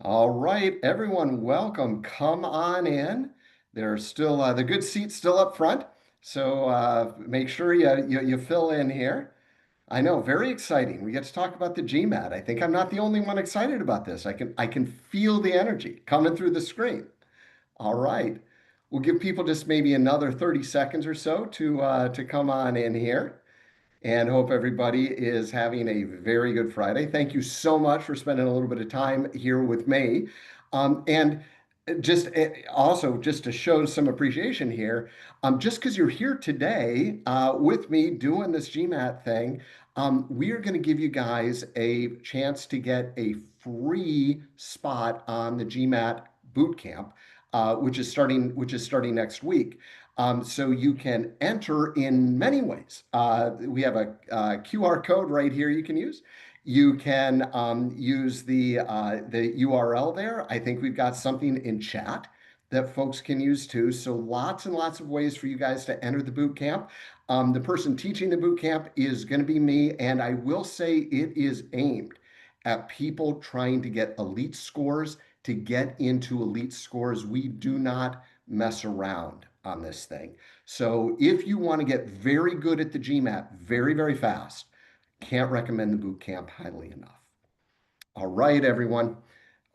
All right, everyone, welcome. Come on in. There's still the good seats still up front, so make sure you fill in here. I know, very exciting. We get to talk about the GMAT. I think I'm not the only one excited about this. I can feel the energy coming through the screen. All right, we'll give people just maybe another 30 seconds or so to come on in here and hope everybody is having a very good Friday. Thank you so much for spending a little bit of time here with me. And just also just to show some appreciation here, just because you're here today with me doing this GMAT thing, we are going to give you guys a chance to get a free spot on the GMAT boot camp, which is starting next week. So you can enter in many ways. We have a QR code right here you can use. You can use the URL there. I think we've got something in chat that folks can use too. So lots and lots of ways for you guys to enter the boot camp. The person teaching the boot camp is going to be me, and I will say it is aimed at people trying to get elite scores. To get into elite scores, we do not mess around on this thing. So if you want to get very good at the GMAT very, very fast, can't recommend the boot camp highly enough. All right, everyone.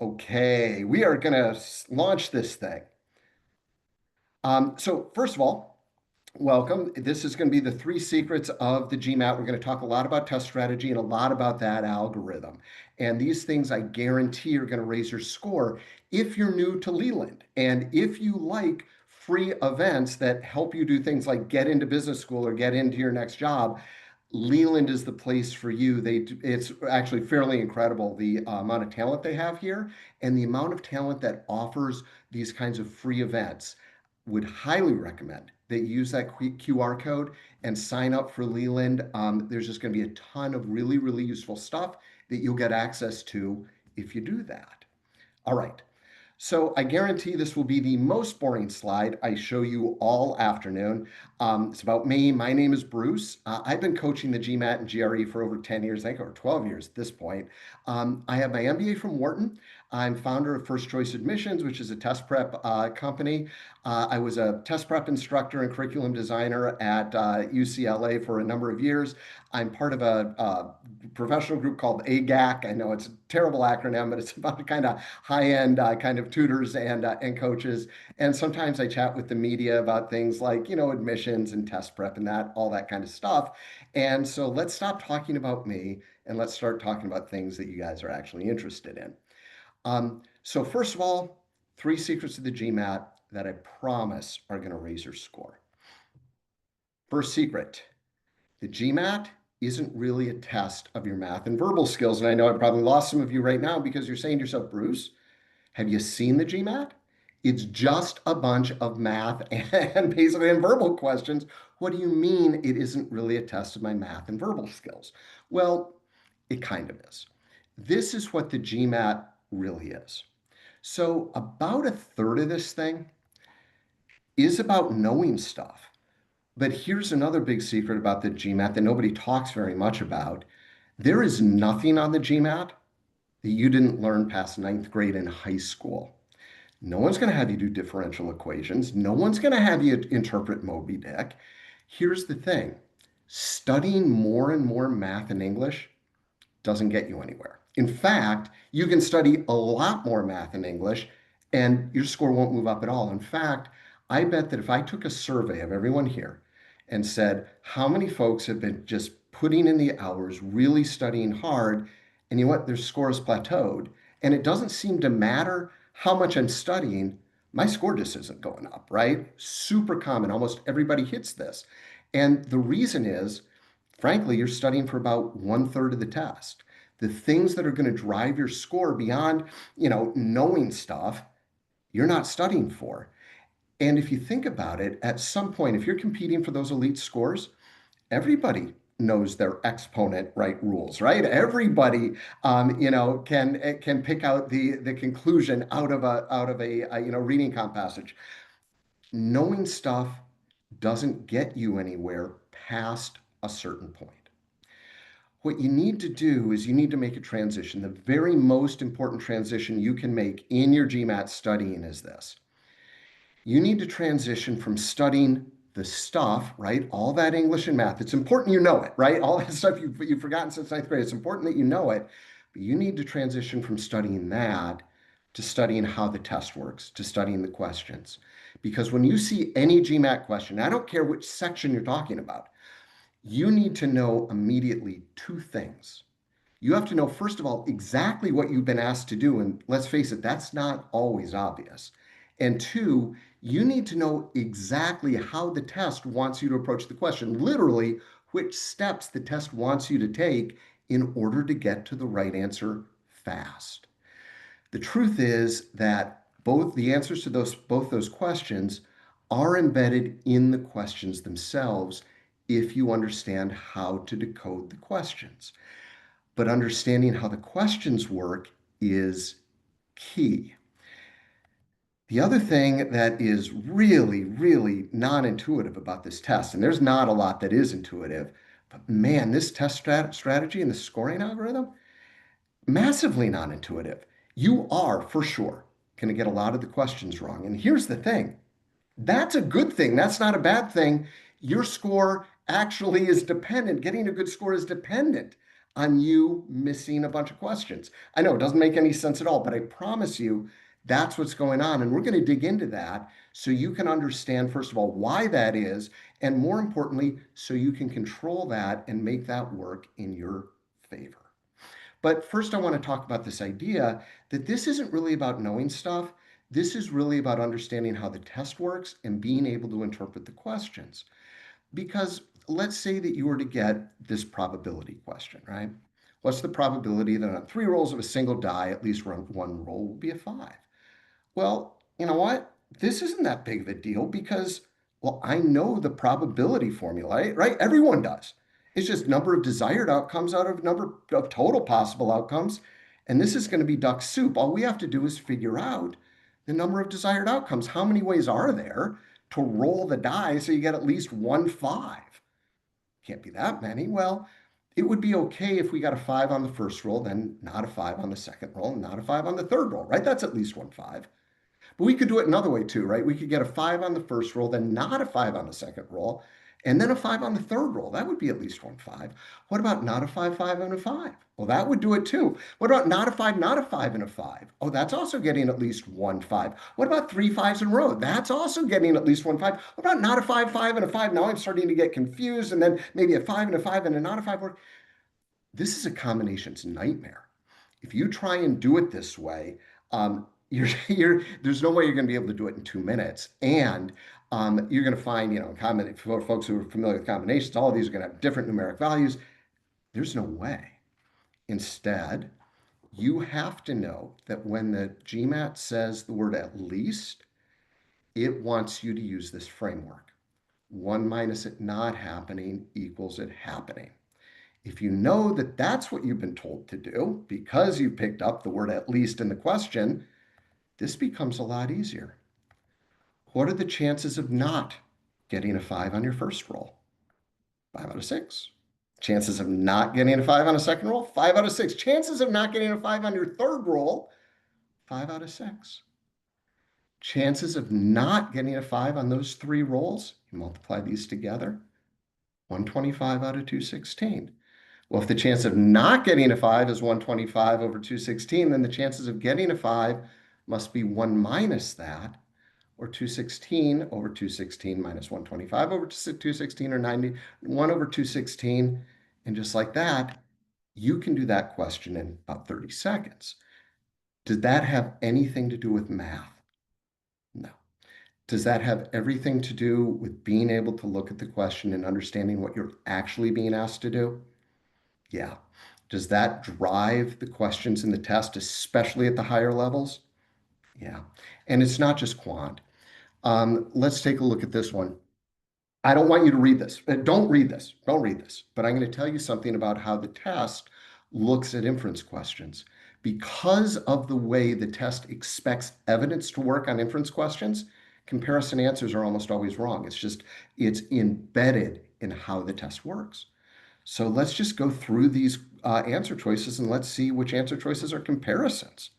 Okay, we are going to launch this thing. So first of all, welcome. This is going to be the three secrets of the GMAT. We're going to talk a lot about test strategy and a lot about that algorithm. And these things I guarantee are going to raise your score if you're new to Leland. And if you like free events that help you do things like get into business school or get into your next job, Leland is the place for you. It's actually fairly incredible the amount of talent they have here and the amount of talent that offers these kinds of free events. Would highly recommend that you use that QR code and sign up for Leland. There's just going to be a ton of really, really useful stuff that you'll get access to if you do that. All right. So I guarantee this will be the most boring slide I show you all afternoon. It's about me. My name is Bruce. I've been coaching the GMAT and GRE for over 10 years, I think, or 12 years at this point. I have my MBA from Wharton. I'm founder of First Choice Admissions, which is a test prep company. I was a test prep instructor and curriculum designer at UCLA for a number of years. I'm part of a professional group called AGAC. I know it's a terrible acronym, but it's about the kind of high-end kind of tutors and coaches. And sometimes I chat with the media about things like, admissions and test prep and all that kind of stuff. And so let's stop talking about me and let's start talking about things that you guys are actually interested in. So first of all, three secrets of the GMAT that I promise are going to raise your score. First secret, the GMAT isn't really a test of your math and verbal skills. And I know I've probably lost some of you right now because you're saying to yourself, Bruce, have you seen the GMAT? It's just a bunch of math and basically and verbal questions. What do you mean it isn't really a test of my math and verbal skills? Well, it kind of is. This is what the GMAT really is. So about a third of this thing is about knowing stuff. But here's another big secret about the GMAT that nobody talks very much about. There is nothing on the GMAT that you didn't learn past ninth grade in high school. No one's going to have you do differential equations. No one's going to have you interpret Moby Dick. Here's the thing. Studying more and more math and English doesn't get you anywhere. In fact, you can study a lot more math and English and your score won't move up at all. In fact, I bet that if I took a survey of everyone here and said, how many folks have been just putting in the hours, really studying hard, and you know what, their score is plateaued, and it doesn't seem to matter how much I'm studying, my score just isn't going up, right? Super common. Almost everybody hits this. And the reason is, frankly, you're studying for about 1/3 of the test. The things that are going to drive your score beyond, knowing stuff, you're not studying for. And if you think about it, at some point, if you're competing for those elite scores, everybody knows their exponent right rules, right? Everybody, can pick out the conclusion out of a reading comp passage. Knowing stuff doesn't get you anywhere past a certain point. What you need to do is you need to make a transition. The very most important transition you can make in your GMAT studying is this. You need to transition from studying the stuff, right? All that English and math. It's important you know it, right? All that stuff you've forgotten since ninth grade. It's important that you know it, but you need to transition from studying that to studying how the test works, to studying the questions. Because when you see any GMAT question, I don't care which section you're talking about, you need to know immediately two things. You have to know, first of all, exactly what you've been asked to do. And let's face it, that's not always obvious. And two, you need to know exactly how the test wants you to approach the question, literally, which steps the test wants you to take in order to get to the right answer fast. The truth is that both the answers to both those questions are embedded in the questions themselves if you understand how to decode the questions. But understanding how the questions work is key. The other thing that is really, really non-intuitive about this test, and there's not a lot that is intuitive, but man, this test strategy and the scoring algorithm, massively non-intuitive. You are, for sure, going to get a lot of the questions wrong. And here's the thing. That's a good thing. That's not a bad thing. Your score actually is dependent. Getting a good score is dependent on you missing a bunch of questions. I know it doesn't make any sense at all, but I promise you that's what's going on. And we're going to dig into that so you can understand, first of all, why that is, and more importantly, so you can control that and make that work in your favor. But first, I want to talk about this idea that this isn't really about knowing stuff. This is really about understanding how the test works and being able to interpret the questions. Because let's say that you were to get this probability question, right? What's the probability that on three rolls of a single die, at least one roll will be a five? Well, you know what? This isn't that big of a deal because, well, I know the probability formula, right? Everyone does. It's just number of desired outcomes out of number of total possible outcomes. And this is going to be duck soup. All we have to do is figure out the number of desired outcomes. How many ways are there to roll the die so you get at least one five? Can't be that many. Well, it would be okay if we got a five on the first roll, then not a five on the second roll, and not a five on the third roll, right? That's at least one five. But we could do it another way too, right? We could get a five on the first roll, then not a five on the second roll, and then a five on the third roll. That would be at least one five. What about not a five, five, and a five? Well, that would do it too. What about not a five, and a five? Oh, that's also getting at least one five. What about three fives in a row? That's also getting at least one five. What about not a five, five, and a five? Now I'm starting to get confused, and then maybe a five and a five and a not a five. This is a combinations nightmare. If you try and do it this way, there's no way you're going to be able to do it in 2 minutes. And you're going to find, for folks who are familiar with combinations, all of these are going to have different numeric values. There's no way. Instead, you have to know that when the GMAT says the word at least, it wants you to use this framework. 1 minus it not happening equals it happening. If you know that that's what you've been told to do because you picked up the word at least in the question, this becomes a lot easier. What are the chances of not getting a five on your first roll? 5 out of 6. Chances of not getting a five on a second roll? 5 out of 6. Chances of not getting a five on your third roll? 5 out of 6. Chances of not getting a five on those three rolls, you multiply these together, 125 out of 216. Well, if the chance of not getting a five is 125 over 216, then the chances of getting a five must be 1 minus that, or 216 over 216 minus 125 over 216, or 91 over 216. And just like that, you can do that question in about 30 seconds. Did that have anything to do with math? No. Does that have everything to do with being able to look at the question and understanding what you're actually being asked to do? Yeah. Does that drive the questions in the test, especially at the higher levels? Yeah. And it's not just quant. Let's take a look at this one. I don't want you to read this. Don't read this. Don't read this. But I'm going to tell you something about how the test looks at inference questions. Because of the way the test expects evidence to work on inference questions, comparison answers are almost always wrong. It's embedded in how the test works. So let's just go through these answer choices and let's see which answer choices are comparisons.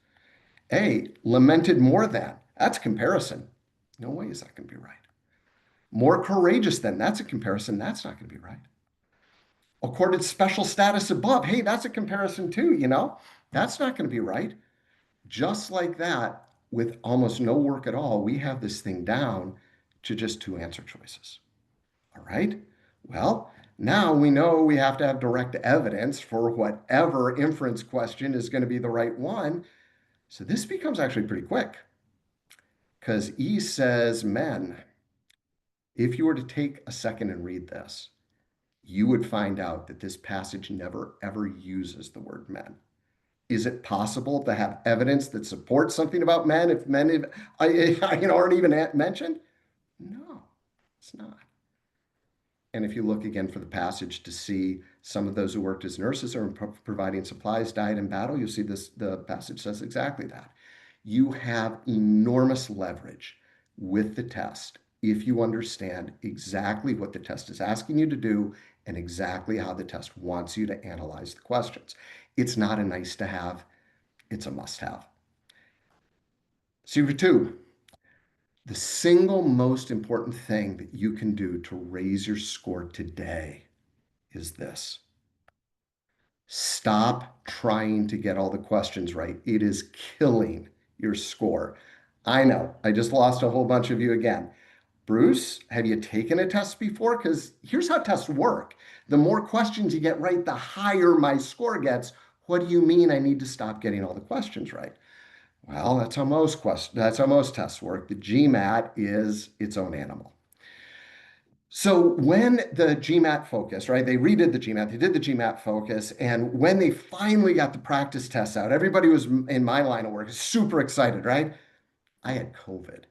A, lamented more than. That's a comparison. No way is that going to be right. More courageous than. That's a comparison. That's not going to be right. Accorded special status above. Hey, that's a comparison too, you know? That's not going to be right. Just like that, with almost no work at all, we have this thing down to just two answer choices. All right. Well, now we know we have to have direct evidence for whatever inference question is going to be the right one. So this becomes actually pretty quick because E says men. If you were to take a second and read this, you would find out that this passage never ever uses the word men. Is it possible to have evidence that supports something about men if men aren't even mentioned? No, it's not. And if you look again for the passage to see some of those who worked as nurses or providing supplies died in battle, you'll see this, the passage says exactly that. You have enormous leverage with the test if you understand exactly what the test is asking you to do and exactly how the test wants you to analyze the questions. It's not a nice to have, it's a must have. Secret two, the single most important thing that you can do to raise your score today is this. Stop trying to get all the questions right. It is killing your score. I know, I just lost a whole bunch of you again. Bruce, have you taken a test before? Because here's how tests work. The more questions you get right, the higher my score gets. What do you mean I need to stop getting all the questions right? Well, that's how most tests work. The GMAT is its own animal. So when the GMAT focus, right, they redid the GMAT, they did the GMAT focus, and when they finally got the practice tests out, everybody was in my line of work super excited, right? I had COVID.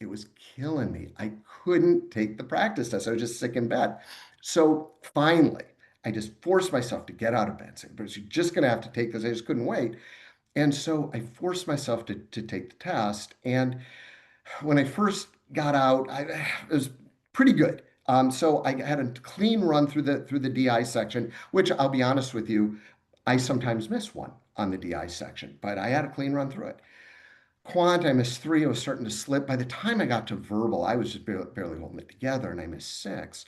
It was killing me. I couldn't take the practice test. I was just sick in bed. So finally, I just forced myself to get out of bed, saying, "Bruce, you're just going to have to take this." I just couldn't wait. And so I forced myself to take the test. And when I first got out, it was pretty good. So I had a clean run through the DI section, which I'll be honest with you, I sometimes miss one on the DI section, but I had a clean run through it. Quant, I missed three. I was starting to slip. By the time I got to verbal, I was just barely holding it together, and I missed six.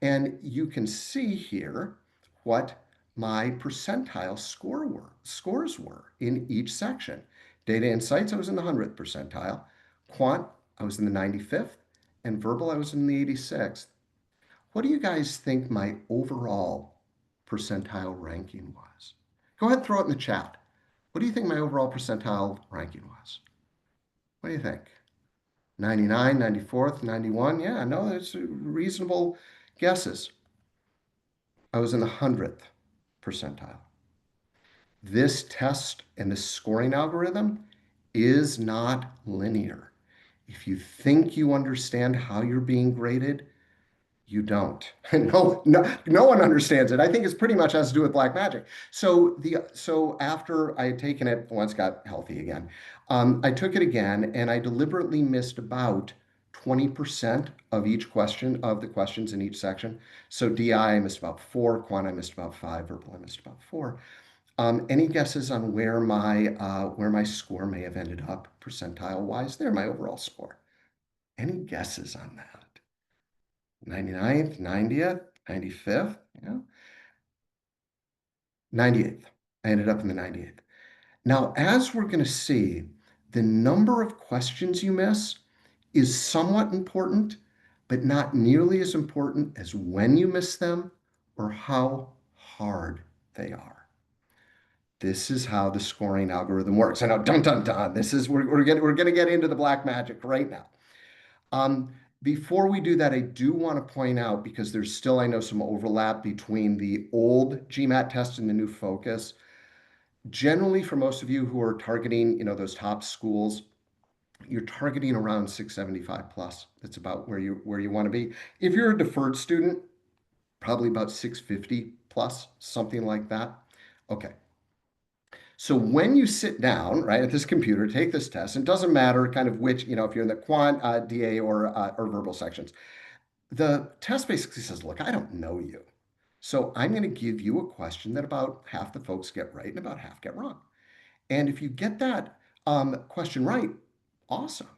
And you can see here what my percentile scores were in each section. Data insights, I was in the 100th percentile. Quant, I was in the 95th. And verbal, I was in the 86th. What do you guys think my overall percentile ranking was? Go ahead and throw it in the chat. What do you think my overall percentile ranking was? What do you think? 99, 94th, 91? Yeah, no, that's reasonable guesses. I was in the 100th percentile. This test and this scoring algorithm is not linear. If you think you understand how you're being graded, you don't. No one understands it. I think it's pretty much has to do with black magic. So after I had taken it, once got healthy again, I took it again and I deliberately missed about 20% of each question of the questions in each section. So DI, I missed about four, quant, I missed about five, verbal, I missed about four. Any guesses on where my score may have ended up percentile wise? There, my overall score. Any guesses on that? 99th, 90th, 95th, you know, 98th. I ended up in the 98th. Now, as we're going to see, the number of questions you miss is somewhat important, but not nearly as important as when you miss them or how hard they are. This is how the scoring algorithm works. I know, dun dun dun. This is we're going to get into the black magic right now. Before we do that, I do want to point out, because there's still, I know, some overlap between the old GMAT test and the new focus. Generally, for most of you who are targeting, those top schools, you're targeting around 675 plus. That's about where you want to be. If you're a deferred student, probably about 650 plus, something like that. Okay. So when you sit down, right, at this computer, take this test, it doesn't matter kind of which, if you're in the quant, DA, or verbal sections, the test basically says, look, I don't know you. So I'm going to give you a question that about half the folks get right and about half get wrong. And if you get that question right, awesome.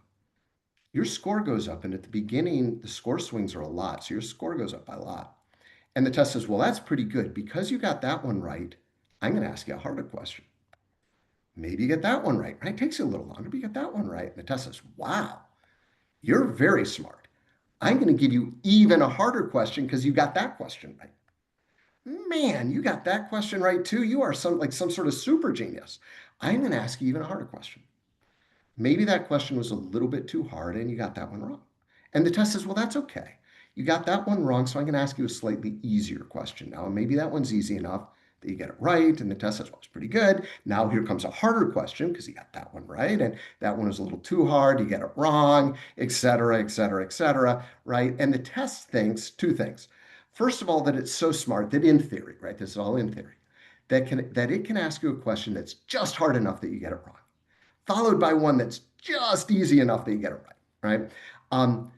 Your score goes up. And at the beginning, the score swings are a lot. So your score goes up by a lot. And the test says, well, that's pretty good. Because you got that one right, I'm going to ask you a harder question. Maybe you get that one right. Right? It takes you a little longer, but you get that one right. And the test says, wow, you're very smart. I'm going to give you even a harder question because you got that question right. Man, you got that question right too. You are some sort of super genius. I'm going to ask you even a harder question. Maybe that question was a little bit too hard and you got that one wrong. And the test says, well, that's okay. You got that one wrong, so I'm going to ask you a slightly easier question now. And maybe that one's easy enough that you get it right. And the test says, well, it's pretty good. Now here comes a harder question because you got that one right. And that one was a little too hard. You get it wrong, et cetera, et cetera, et cetera, right? And the test thinks two things. First of all, that it's so smart that in theory, right? This is all in theory, that it can ask you a question that's just hard enough that you get it wrong, followed by one that's just easy enough that you get it right, right? Um,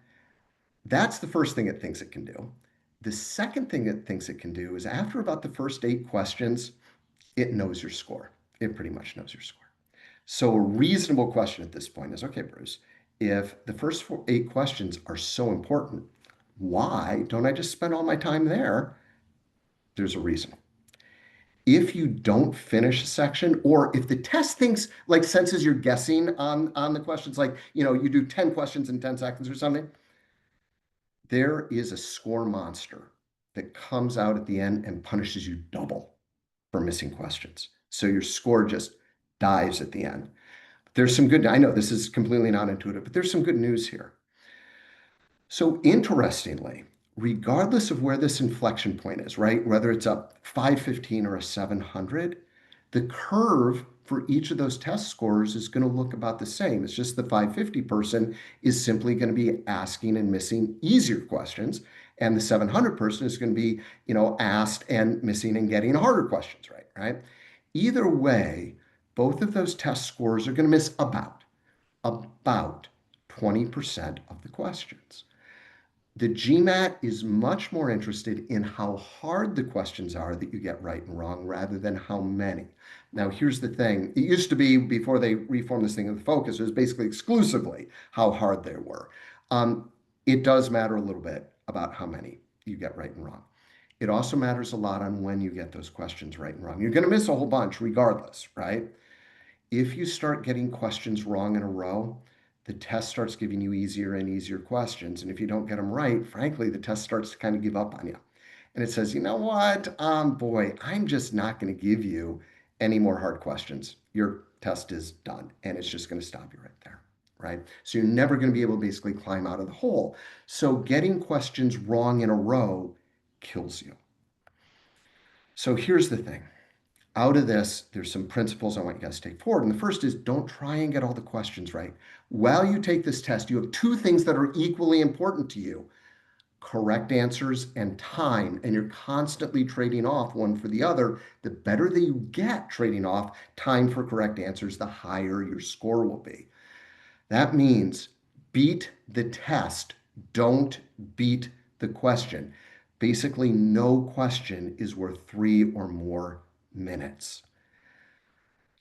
that's the first thing it thinks it can do. The second thing it thinks it can do is after about the first 8 questions, it knows your score. It pretty much knows your score. So a reasonable question at this point is, okay, Bruce, if the first 8 questions are so important, why don't I just spend all my time there? There's a reason. If you don't finish a section, or if the test thinks like senses you're guessing on the questions, like you do 10 questions in 10 seconds or something, there is a score monster that comes out at the end and punishes you double for missing questions. So your score just dives at the end. There's some good, I know this is completely non-intuitive, but there's some good news here. So interestingly, regardless of where this inflection point is, right, whether it's a 515 or a 700, the curve for each of those test scores is going to look about the same. It's just the 550 person is simply going to be asking and missing easier questions, and the 700 person is going to be, asked and missing and getting harder questions, right? Right? Either way, both of those test scores are going to miss about 20% of the questions. The GMAT is much more interested in how hard the questions are that you get right and wrong rather than how many. Now, here's the thing. It used to be, before they reformed this thing of the focus, it was basically exclusively how hard they were. It does matter a little bit about how many you get right and wrong. It also matters a lot on when you get those questions right and wrong. You're going to miss a whole bunch regardless, right? If you start getting questions wrong in a row, the test starts giving you easier and easier questions. And if you don't get them right, frankly, the test starts to kind of give up on you. And it says, you know what? Boy, I'm just not going to give you any more hard questions. Your test is done. And it's just going to stop you right there, right? So you're never going to be able to basically climb out of the hole. So getting questions wrong in a row kills you. So here's the thing. Out of this, there's some principles I want you guys to take forward. And the first is don't try and get all the questions right. While you take this test, you have 2 things that are equally important to you: correct answers and time. And you're constantly trading off one for the other. The better that you get trading off time for correct answers, the higher your score will be. That means beat the test. Don't beat the question. Basically, no question is worth 3 or more minutes.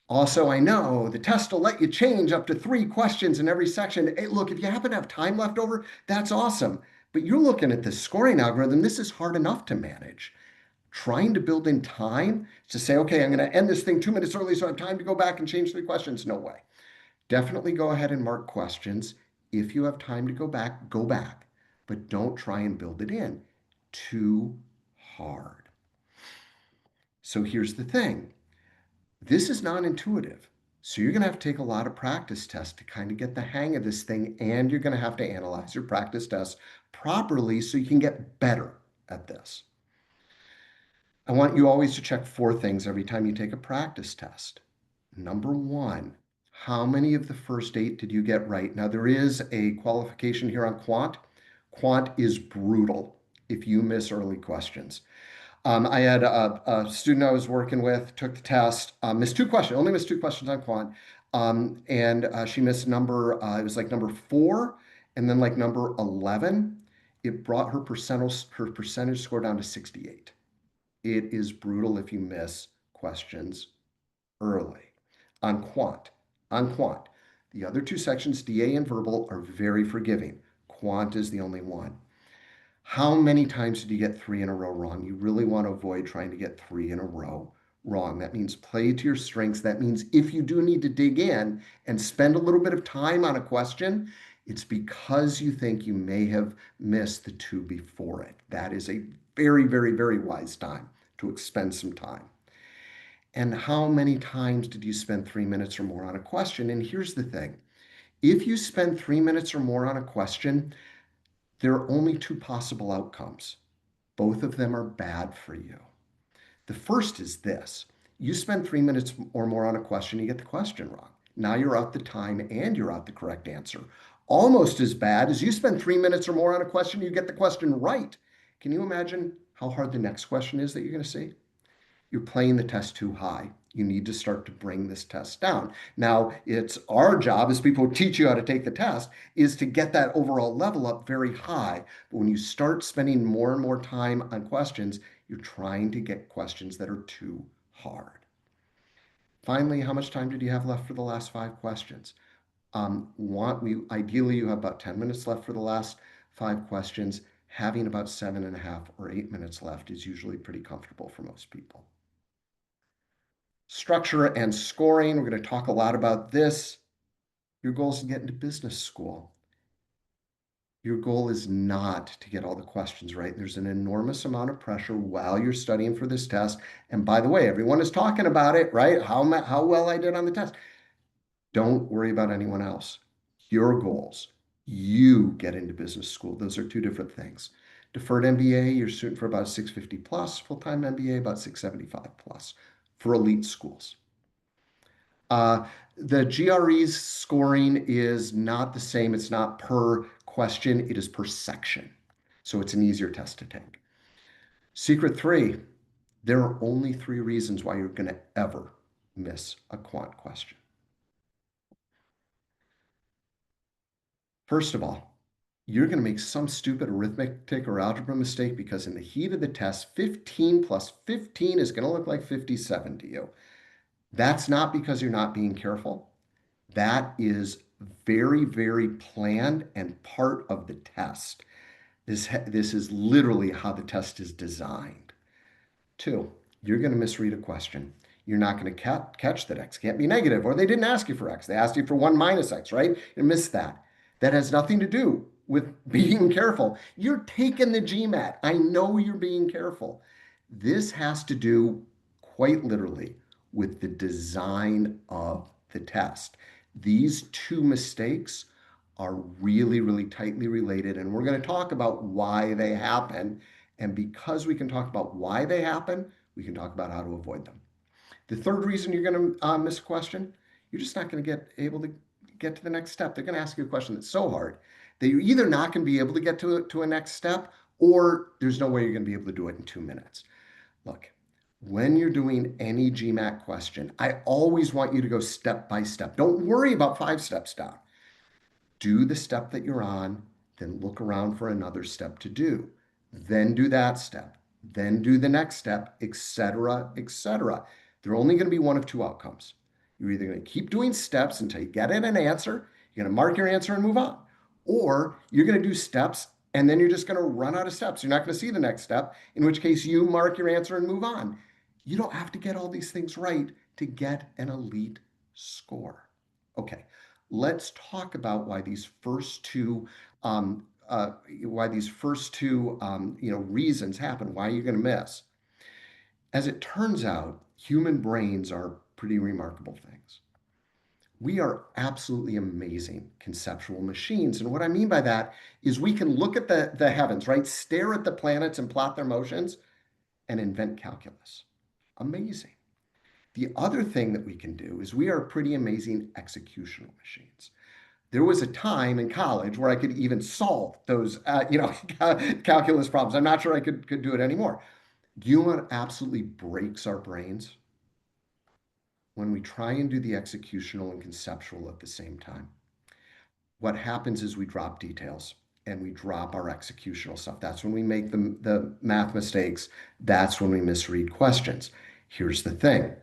Also, I know the test will let you change up to 3 questions in every section. Hey, look, if you happen to have time left over, that's awesome. But you're looking at the scoring algorithm. This is hard enough to manage. Trying to build in time to say, okay, I'm going to end this thing 2 minutes early so I have time to go back and change 3 questions. No way. Definitely go ahead and mark questions. If you have time to go back, go back. But don't try and build it in too hard. So here's the thing. This is non-intuitive. So you're going to have to take a lot of practice tests to kind of get the hang of this thing, and you're going to have to analyze your practice tests properly so you can get better at this. I want you always to check 4 things every time you take a practice test. Number 1, how many of the first 8 did you get right? Now, there is a qualification here on quant. Quant is brutal if you miss early questions. I had a student I was working with, took the test, missed 2 questions, only missed 2 questions on quant. And she missed it was like number 4 and then like number 11. It brought her percentage score down to 68. It is brutal if you miss questions early. On quant, on quant. The other two sections, DA and verbal, are very forgiving. Quant is the only one. How many times did you get three in a row wrong? You really want to avoid trying to get three in a row wrong. That means play to your strengths. That means if you do need to dig in and spend a little bit of time on a question, it's because you think you may have missed the two before it. That is a very, very, very wise time to expend some time. And how many times did you spend 3 minutes or more on a question? And here's the thing. If you spend 3 minutes or more on a question, there are only two possible outcomes. Both of them are bad for you. The first is this. You spend 3 minutes or more on a question, you get the question wrong. Now you're out the time and you're out the correct answer. Almost as bad as you spend 3 minutes or more on a question, you get the question right. Can you imagine how hard the next question is that you're going to see? You're playing the test too high. You need to start to bring this test down. Now, it's our job as people who teach you how to take the test is to get that overall level up very high. But when you start spending more and more time on questions, you're trying to get questions that are too hard. Finally, how much time did you have left for the last five questions? Ideally, you have about 10 minutes left for the last five questions. Having about 7.5 or 8 minutes left is usually pretty comfortable for most people. Structure and scoring. We're going to talk a lot about this. Your goal is to get into business school. Your goal is not to get all the questions right. There's an enormous amount of pressure while you're studying for this test. And by the way, everyone is talking about it, right? How well I did on the test. Don't worry about anyone else. Your goals. You get into business school. Those are two different things. Deferred MBA, you're shooting for about 650 plus. Full-time MBA, about 675 plus for elite schools. The GRE's scoring is not the same. It's not per question. It is per section. So it's an easier test to take. Secret three, there are only three reasons why you're going to ever miss a quant question. First of all, you're going to make some stupid arithmetic or algebra mistake because in the heat of the test, 15 plus 15 is going to look like 57 to you. That's not because you're not being careful. That is very, very planned and part of the test. This is literally how the test is designed. Two, you're going to misread a question. You're not going to catch that x can't be negative, or they didn't ask you for x. They asked you for 1 minus x, right? You missed that. That has nothing to do with being careful. You're taking the GMAT. I know you're being careful. This has to do quite literally with the design of the test. These two mistakes are really, really tightly related, and we're going to talk about why they happen. And because we can talk about why they happen, we can talk about how to avoid them. The third reason you're going to miss a question, you're just not going to get able to get to the next step. They're going to ask you a question that's so hard that you're either not going to be able to get to a next step, or there's no way you're going to be able to do it in 2 minutes. Look, when you're doing any GMAT question, I always want you to go step by step. Don't worry about 5 steps down. Do the step that you're on, then look around for another step to do. Then do that step. Then do the next step, etc., etc. There are only going to be one of two outcomes. You're either going to keep doing steps until you get in an answer, you're going to mark your answer and move on, or you're going to do steps and then you're just going to run out of steps. You're not going to see the next step, in which case you mark your answer and move on. You don't have to get all these things right to get an elite score. Okay, let's talk about why these first two reasons happen, why you're going to miss. As it turns out, human brains are pretty remarkable things. We are absolutely amazing conceptual machines. And what I mean by that is we can look at the heavens, right? Stare at the planets and plot their motions and invent calculus. Amazing. The other thing that we can do is we are pretty amazing executional machines. There was a time in college where I could even solve those, calculus problems. I'm not sure I could do it anymore. Do you know what absolutely breaks our brains? When we try and do the executional and conceptual at the same time. What happens is we drop details. and we drop our executional stuff. That's when we make the math mistakes. That's when we misread questions. Here's the thing.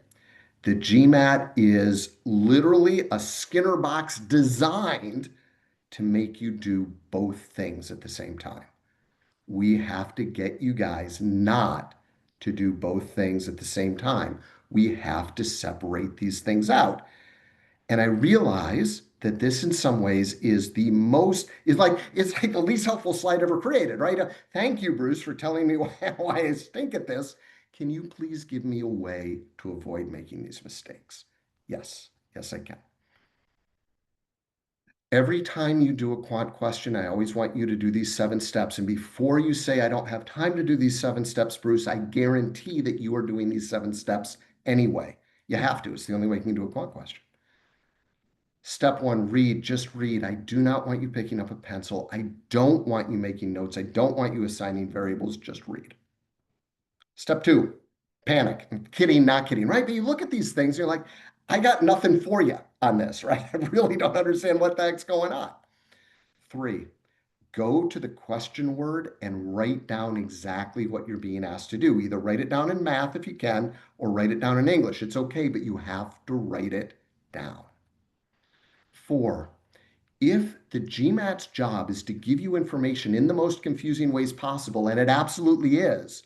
The GMAT is literally a Skinner box designed to make you do both things at the same time. We have to get you guys not to do both things at the same time. We have to separate these things out. And I realize that this in some ways is it's like the least helpful slide ever created, right? Thank you, Bruce, for telling me why I stink at this. Can you please give me a way to avoid making these mistakes? Yes, yes, I can. Every time you do a quant question, I always want you to do these 7 steps. And before you say, I don't have time to do these 7 steps, Bruce, I guarantee that you are doing these 7 steps anyway. You have to. It's the only way you can do a quant question. Step 1, read, just read. I do not want you picking up a pencil. I don't want you making notes. I don't want you assigning variables, just read. Step 2, panic. I'm kidding, not kidding, right? But you look at these things, you're like, I got nothing for you on this, right? I really don't understand what the heck's going on. 3, go to the question word and write down exactly what you're being asked to do. Either write it down in math if you can, or write it down in English. It's okay, but you have to write it down. 4, if the GMAT's job is to give you information in the most confusing ways possible, and it absolutely is,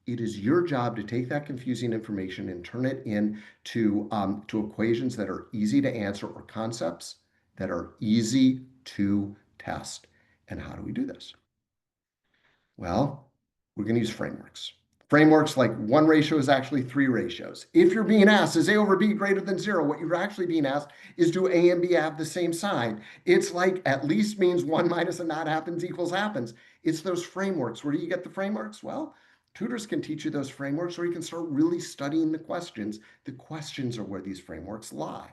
it is your job to take that confusing information and turn it into to equations that are easy to answer or concepts that are easy to test. And how do we do this? Well, we're going to use frameworks. Frameworks like 1 ratio is actually 3 ratios. If you're being asked, is A over B greater than 0? What you're actually being asked is, do A and B have the same sign? It's like at least means 1 minus a not happens equals happens. It's those frameworks. Where do you get the frameworks? Well, tutors can teach you those frameworks, or you can start really studying the questions. The questions are where these frameworks lie.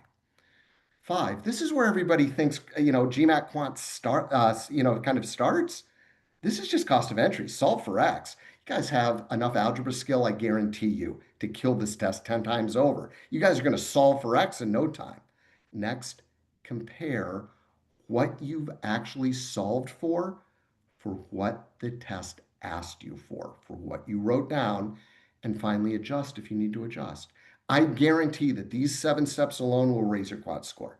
5, this is where everybody thinks, GMAT quant kind of starts. This is just cost of entry. Solve for X. You guys have enough algebra skill, I guarantee you, to kill this test 10 times over. You guys are going to solve for X in no time. Next, compare what you've actually solved for what the test asked you for what you wrote down, and finally adjust if you need to adjust. I guarantee that these 7 steps alone will raise your quant score.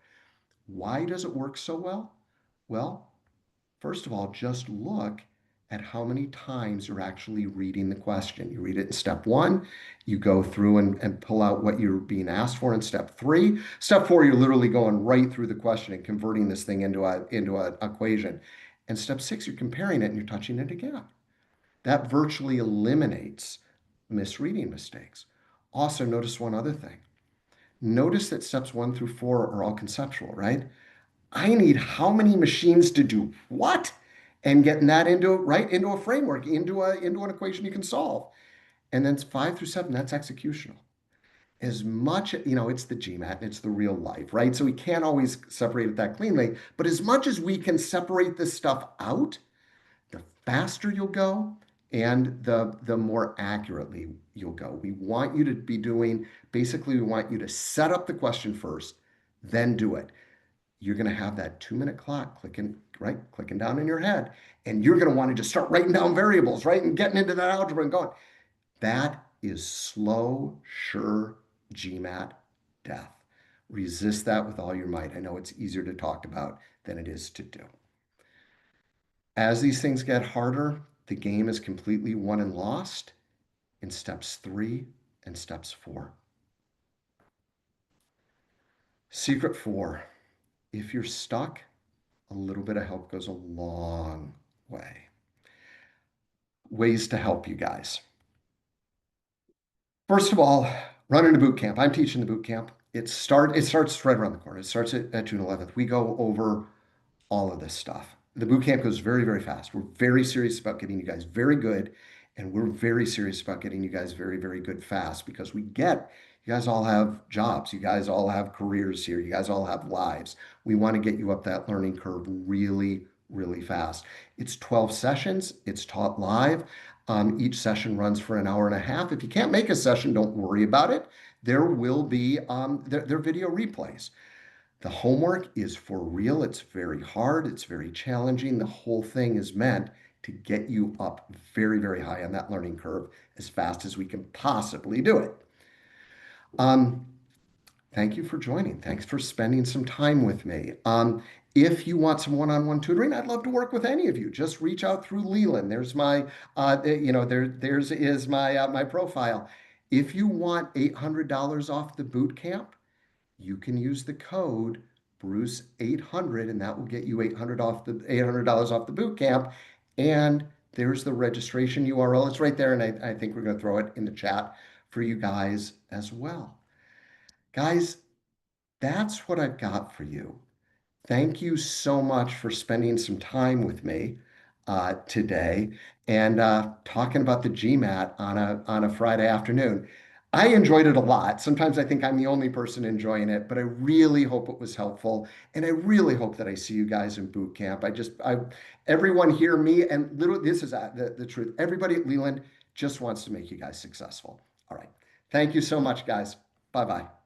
Why does it work so well? Well, first of all, just look at how many times you're actually reading the question. You read it in step 1, you go through and pull out what you're being asked for in step 3. Step 4, you're literally going right through the question and converting this thing into an equation. And step 6, you're comparing it and you're touching it again. That virtually eliminates misreading mistakes. Also, notice one other thing. Notice that steps 1 through 4 are all conceptual, right? I need how many machines to do what, and getting that into a framework, into an equation you can solve. And then 5 through 7, that's executional. As much, it's the GMAT and it's the real life, right? So we can't always separate it that cleanly, but as much as we can separate this stuff out, the faster you'll go and the more accurately you'll go. We want you to be doing, basically, we want you to set up the question first, then do it. You're going to have that 2-minute clock clicking down in your head. And you're going to want to just start writing down variables, right? And getting into that algebra and going. That is slow, sure GMAT death. Resist that with all your might. I know it's easier to talk about than it is to do. As these things get harder, the game is completely won and lost in steps 3 and steps 4. Secret 4. If you're stuck, a little bit of help goes a long way. Ways to help you guys. First of all, running a boot camp. I'm teaching the boot camp. It starts right around the corner. It starts at June 11th. We go over all of this stuff. The boot camp goes very, very fast. We're very serious about getting you guys very good, and we're very serious about getting you guys very, very good fast, because you guys all have jobs. You guys all have careers here. You guys all have lives. We want to get you up that learning curve really, really fast. It's 12 sessions. It's taught live. Each session runs for an hour and a half. If you can't make a session, don't worry about it. There will be their video replays. The homework is for real. It's very hard. It's very challenging. The whole thing is meant to get you up very, very high on that learning curve as fast as we can possibly do it. Um, Thank you for joining. Thanks for spending some time with me. If you want some one-on-one tutoring, I'd love to work with any of you. Just reach out through Leland. There's my, there's is my my profile. If you want $800 off the boot camp, you can use the code Bruce 800, and that will get you $800 off the boot camp. And there's the registration URL. It's right there, and I think we're going to throw it in the chat for you guys as well. Guys, that's what I've got for you. Thank you so much for spending some time with me today and talking about the GMAT on a Friday afternoon. I enjoyed it a lot. Sometimes I think I'm the only person enjoying it, but I really hope it was helpful. And I really hope that I see you guys in boot camp. Everyone here, me, and literally, this is the truth. Everybody at Leland just wants to make you guys successful. All right. Thank you so much, guys. Bye-bye.